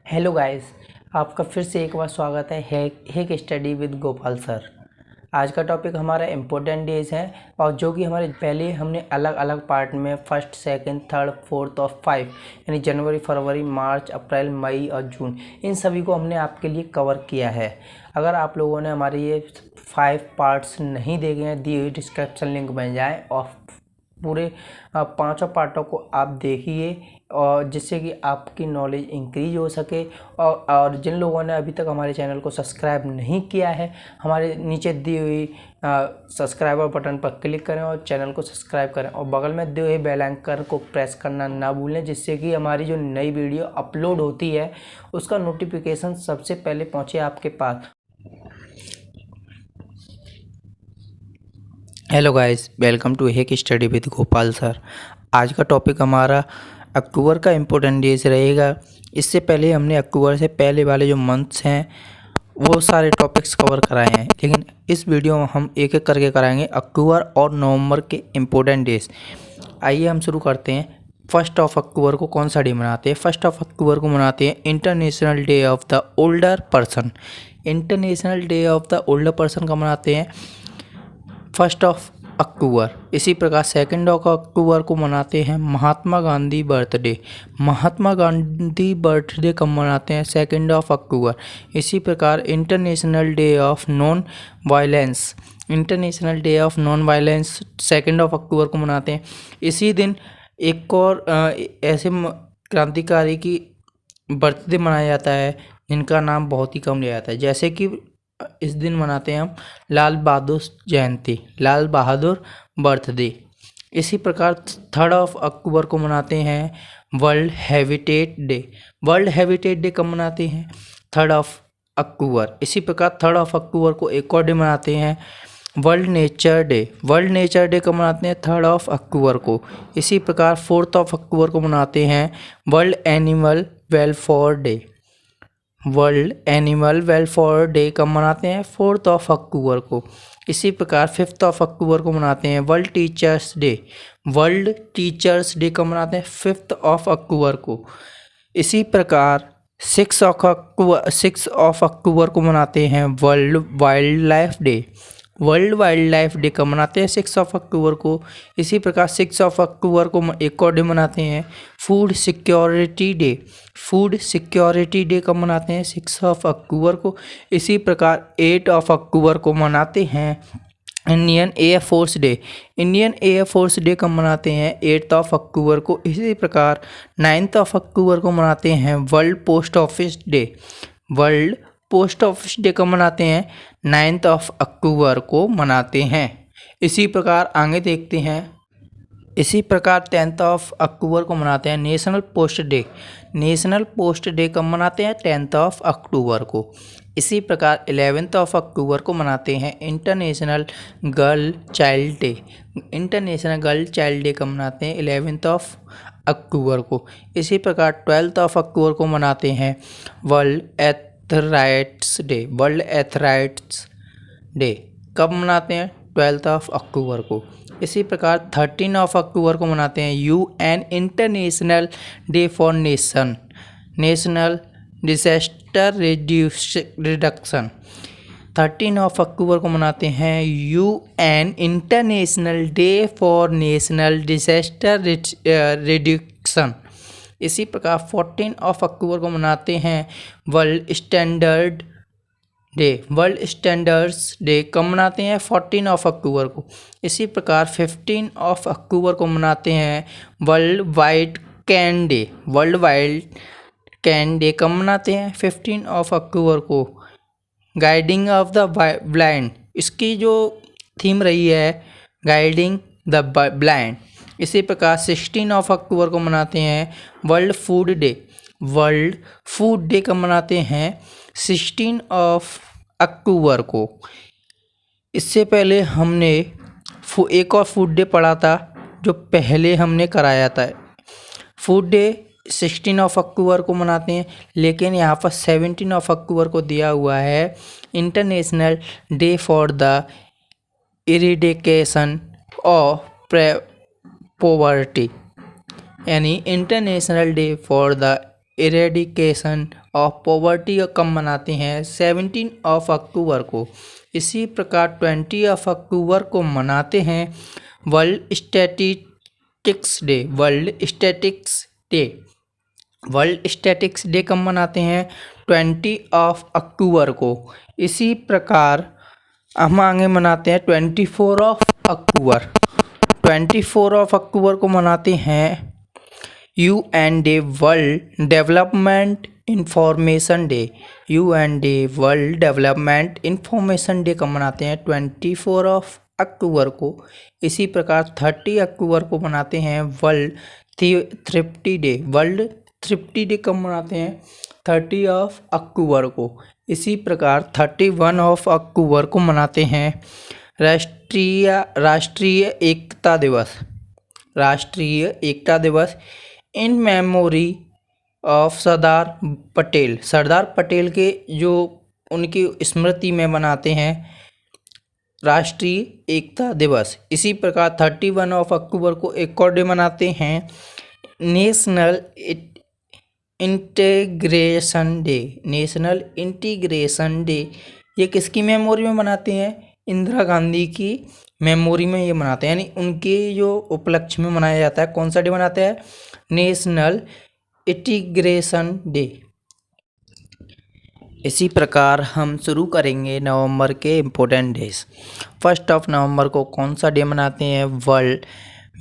Hello guys, आपका फिर से एक बार स्वागत है हेक स्टडी विद गोपाल सर। आज का टॉपिक हमारा इम्पोर्टेंट डेज है और जो कि हमारे पहले हमने अलग अलग पार्ट में फर्स्ट, सेकंड, थर्ड, फोर्थ और 5 यानी जनवरी, फरवरी, मार्च, अप्रैल, मई और जून, इन सभी को हमने आपके लिए कवर किया है। अगर आप लोगों ने हमारे ये 5 पार्ट्स नहीं देखे हैं, दी हुई डिस्क्रिप्शन लिंक में जाएँ और पूरे 5 पार्टों को आप देखिए और जिससे कि आपकी नॉलेज इंक्रीज हो सके। और जिन लोगों ने अभी तक हमारे चैनल को सब्सक्राइब नहीं किया है, हमारे नीचे दी हुई सब्सक्राइबर बटन पर क्लिक करें और चैनल को सब्सक्राइब करें और बगल में दिए हुए बेल आइकन को प्रेस करना ना भूलें, जिससे कि हमारी जो नई वीडियो अपलोड होती है उसका नोटिफिकेशन सबसे पहले पहुँचे आपके पास। Hello guys, welcome to hack study with Gopal sir. आज का टॉपिक हमारा अक्टूबर का इम्पोर्टेंट डेज रहेगा। इससे पहले हमने अक्टूबर से पहले वाले जो मंथ्स हैं वो सारे टॉपिक्स कवर कराए हैं, लेकिन इस वीडियो में हम एक एक करके कराएंगे अक्टूबर और नवंबर के इम्पोर्टेंट डेज। आइए हम शुरू करते हैं। फर्स्ट ऑफ अक्टूबर को कौन सा डे मनाते हैं? फर्स्ट ऑफ अक्टूबर को मनाते हैं international day of the older person. International day of the older person का मनाते हैं फर्स्ट ऑफ अक्टूबर। इसी प्रकार सेकंड ऑफ अक्टूबर को मनाते हैं महात्मा गांधी बर्थडे। महात्मा गांधी बर्थडे कब मनाते हैं? Second of October. इसी प्रकार international day of non violence. International day of non violence second of October को मनाते हैं। इसी दिन एक और ऐसे क्रांतिकारी की बर्थडे मनाया जाता है जिनका नाम बहुत ही कम लिया जाता है, जैसे कि इस दिन मनाते हैं हम लाल बहादुर जयंती, लाल बहादुर बर्थडे। इसी प्रकार थर्ड ऑफ अक्टूबर को मनाते हैं world habitat day. World habitat day कब मनाते हैं? Third of October. इसी प्रकार थर्ड ऑफ अक्टूबर को एक और डे मनाते हैं world nature day. World nature day कब मनाते हैं? थर्ड ऑफ अक्टूबर को। इसी प्रकार फोर्थ ऑफ अक्टूबर को मनाते हैं world animal welfare day. World animal welfare day कब मनाते हैं? फोर्थ ऑफ अक्टूबर को। इसी प्रकार फिफ्थ ऑफ अक्टूबर को मनाते हैं world teachers day. World teachers day कब मनाते हैं? फिफ्थ ऑफ अक्टूबर को। इसी प्रकार सिक्स ऑफ अक्टूबर को मनाते हैं world wild life day. World wild life day कब मनाते हैं? 6 ऑफ अक्टूबर को। इसी प्रकार 6 ऑफ अक्टूबर को एक और डे मनाते हैं food security day. Food security day कब मनाते हैं? 6 ऑफ अक्टूबर को। इसी प्रकार 8 ऑफ अक्टूबर को मनाते हैं Indian air force day. Indian air force day कब मनाते हैं? 8 ऑफ अक्टूबर को। इसी प्रकार 9 ऑफ अक्टूबर को मनाते हैं world post office day. World post office day कब मनाते हैं? 9 ऑफ अक्टूबर को मनाते हैं। इसी प्रकार आगे देखते हैं। इसी प्रकार 10 ऑफ अक्टूबर को मनाते हैं national post day. National post day कब मनाते हैं? 10 ऑफ अक्टूबर को। इसी प्रकार 11 ऑफ अक्टूबर को मनाते हैं international girl child day. International girl child day कब मनाते हैं? 11 ऑफ अक्टूबर को। इसी प्रकार 12 ऑफ अक्टूबर को मनाते हैं वर्ल्ड एथराइट्स डे। वर्ल्ड एथराइट्स डे कब मनाते हैं? 12 ऑफ अक्टूबर को। इसी प्रकार 13 ऑफ अक्टूबर को मनाते हैं UN international day for national disaster reduction. 13 of October को मनाते हैं UN international day for national disaster reduction. इसी प्रकार 14 ऑफ अक्टूबर को मनाते हैं world standard day. World standards day कब मनाते हैं? 14 ऑफ अक्टूबर को। इसी प्रकार 15 ऑफ अक्टूबर को मनाते हैं world wide can day. World wide can day कब मनाते हैं? 15 ऑफ अक्टूबर को। गाइडिंग ऑफ द ब्लाइंड, इसकी जो थीम रही है गाइडिंग द ब्लाइंड। इसी प्रकार 16 ऑफ अक्टूबर को मनाते हैं world food day. World food day कब मनाते हैं? 16 ऑफ अक्टूबर को। इससे पहले हमने एक और फूड डे पढ़ा था जो पहले हमने कराया था। फूड डे 16 ऑफ अक्टूबर को मनाते हैं, लेकिन यहाँ पर 17 ऑफ अक्टूबर को दिया हुआ है international day for the eradication of poverty, यानी international day for the eradication of poverty कब मनाते हैं? 17 ऑफ अक्टूबर को। इसी प्रकार 20 ऑफ अक्टूबर को मनाते हैं world statistics day. World statistics day, world statistics day कब मनाते हैं? 20 ऑफ अक्टूबर को। इसी प्रकार हम आगे मनाते हैं 24 ऑफ अक्टूबर। 24 ऑफ अक्टूबर को मनाते हैं UN day, world development information day. UN day, world development information day कब मनाते हैं? 24 ऑफ अक्टूबर को। इसी प्रकार 30 अक्टूबर को मनाते हैं world thrifty day. World thrifty day कब मनाते हैं? 30 ऑफ अक्टूबर को। इसी प्रकार 31 ऑफ अक्टूबर को मनाते हैं राष्ट्रीय एकता दिवस। राष्ट्रीय एकता दिवस in memory of Sardar Patel. Sardar Patel के जो उनकी स्मृति में मनाते हैं राष्ट्रीय एकता दिवस। इसी प्रकार 31 ऑफ अक्टूबर को एक और डे मनाते हैं national integration day. National integration day ये किसकी मेमोरी में मनाते हैं? इंदिरा गांधी की मेमोरी में ये मनाते हैं, यानी उनके जो उपलक्ष्य में मनाया जाता है। कौन सा डे मनाते हैं? National integration day. इसी प्रकार हम शुरू करेंगे नवंबर के इम्पोर्टेंट डेज। 1 ऑफ नवंबर को कौन सा डे मनाते हैं? World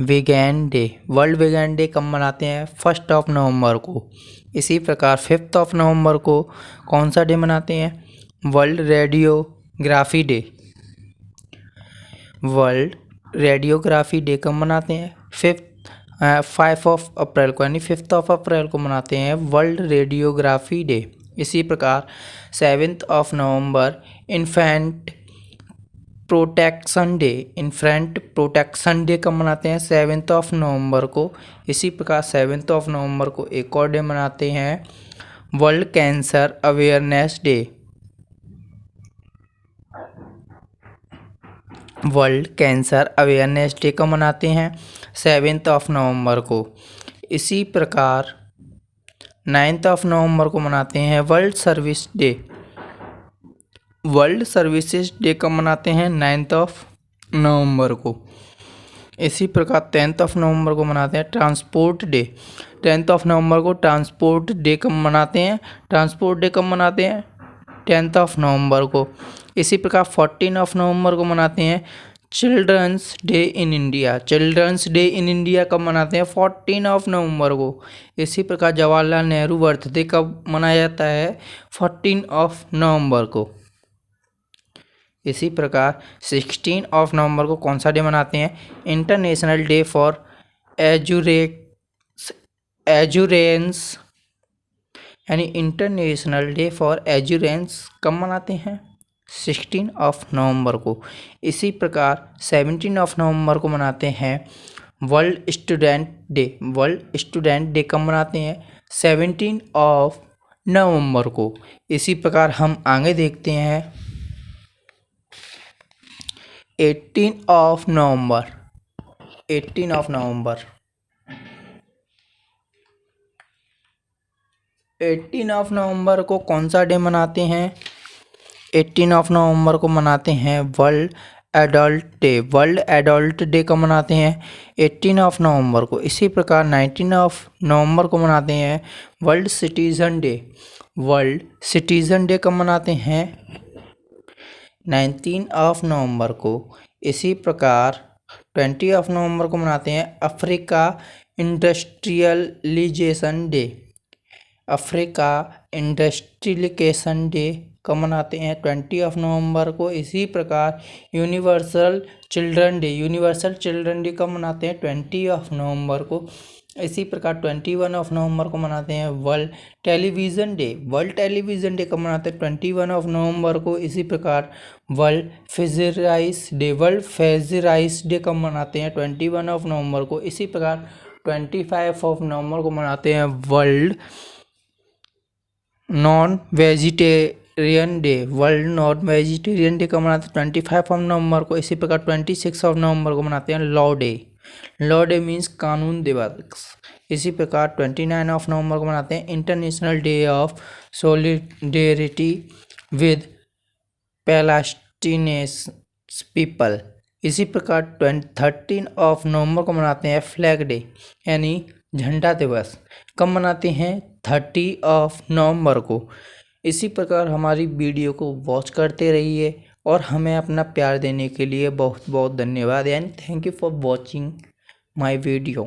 vegan day. World vegan day कब मनाते हैं? 1 ऑफ नवंबर को। इसी प्रकार 5 ऑफ नवंबर को कौन सा डे मनाते हैं? World radiography day. World radiography day कब मनाते हैं? 5 ऑफ अप्रैल को, यानी 5 ऑफ अप्रैल को मनाते हैं वर्ल्ड रेडियोग्राफी डे। इसी प्रकार 7 of November infant protection day. Infant protection day कब मनाते हैं? 7 ऑफ नवंबर को। इसी प्रकार 7 ऑफ नवंबर को एक और डे मनाते हैं world cancer awareness day. World cancer awareness day कब मनाते हैं? 7 ऑफ नवंबर को। इसी प्रकार 9 ऑफ नवंबर को मनाते हैं world service day. World services day कब मनाते हैं? 9 ऑफ नवंबर को। इसी प्रकार 10 ऑफ नवंबर को मनाते हैं ट्रांसपोर्ट डे। 10 ऑफ नवंबर को ट्रांसपोर्ट डे कब मनाते हैं? ट्रांसपोर्ट डे कब मनाते हैं? 10 ऑफ नवंबर को। इसी प्रकार 14 ऑफ नवंबर को मनाते हैं children's day in India. Children's day in India कब मनाते हैं? 14 ऑफ नवंबर को। इसी प्रकार जवाहरलाल नेहरू बर्थडे कब मनाया जाता है? 14 ऑफ नवंबर को। इसी प्रकार 16 ऑफ नवंबर को कौन सा डे मनाते हैं? इंटरनेशनल डे फॉर एजुरेंस, यानी इंटरनेशनल डे फॉर एजुरेंस कब मनाते हैं? 16 ऑफ नवंबर को। इसी प्रकार 17 ऑफ नवंबर को मनाते हैं world student day. World student day कब मनाते हैं? 17 ऑफ नवंबर को। इसी प्रकार हम आगे देखते हैं 18 of November. 18 of November 18 of November को कौन सा डे मनाते हैं? 18 ऑफ नवंबर को मनाते हैं world adult day. World adult day कब मनाते हैं? 18 ऑफ नवंबर को। इसी प्रकार 19 ऑफ नवंबर को मनाते हैं world citizen day. World citizen day कब मनाते हैं? 19 ऑफ नवंबर को। इसी प्रकार 20 ऑफ नवंबर को मनाते हैं Africa industrialisation day. Africa industrialisation day कब मनाते हैं? 20 ऑफ नवंबर को। इसी प्रकार universal children day. Universal children day कब मनाते हैं? 20 ऑफ नवंबर को। इसी प्रकार 21 ऑफ नवंबर को मनाते हैं world television day. World television day कब मनाते हैं? 21 ऑफ नवंबर को। इसी प्रकार world fisheries day. World fisheries day कब मनाते हैं? 21 ऑफ नवंबर को। इसी प्रकार 25 ऑफ नवंबर को मनाते हैं world non vegetarian day. World non vegetarian day कब मनाते हैं? 25 ऑफ नवंबर को। इसी प्रकार 26 ऑफ नवंबर को मनाते हैं law day. Law day means कानून दिवस। इसी प्रकार 29 ऑफ नवंबर को मनाते हैं international day of solidarity with Palestinians people. इसी प्रकार 13 ऑफ नवंबर को मनाते हैं फ्लैग डे यानी झंडा दिवस। कब मनाते हैं? 30 ऑफ नवंबर को। इसी प्रकार हमारी वीडियो को वॉच करते रहिए और हमें अपना प्यार देने के लिए बहुत बहुत धन्यवाद and thank you for watching my video.